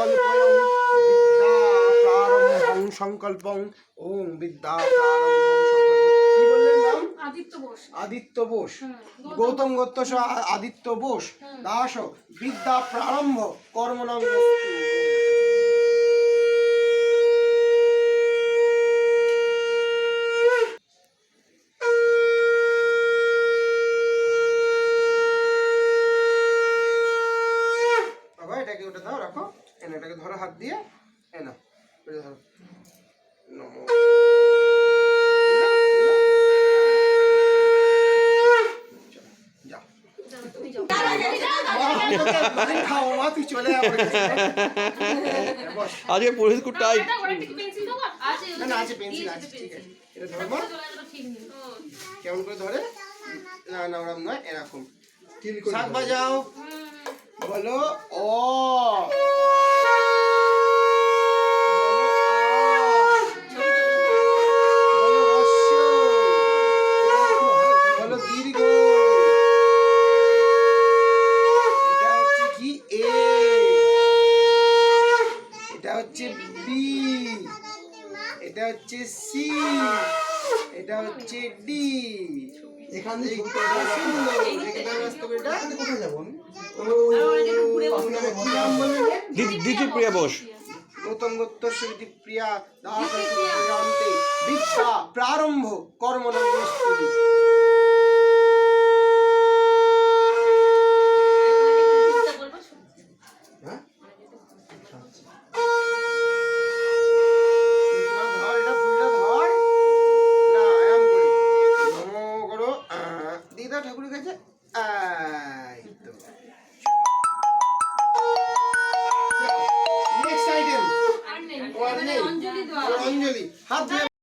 সংকল্পয়ং বিদ্যা প্রারম্ভং সংকল্পং ওম বিদ্যা প্রারম্ভং সংকল্পং। কি বললেন নাম? আদিত্য বোস। আদিত্য বোস। গৌতম গোত্রস আদিত্য বোস দাস বিদ্যা প্রারম্ভ কর্মণং অস্তু। এটাকে ওটা দাও, রাখো। এনে এটাকে ধরো হাত দিয়ে, এনা এটা ধরো। নমো আজকে পরিস্থিতি খুব টাইট। কেমন করে ধরে? না না ওরম নয়, এরকম শাক বাজাও, বলো ও, বলো দীর্ঘ, এটা হচ্ছে কি এ, এটা হচ্ছে বি, এটা হচ্ছে সি, এটা হচ্ছে ডি। এখান থেকে দ্বিতীয় বোস। গৌতম গোত্রস্য প্রিয়া দাসে বিদ্যা প্রারম্ভ কর্মণং অস্তু। ঠাকুরের কাছে নেক্সট আইটেম অঞ্জলি হাত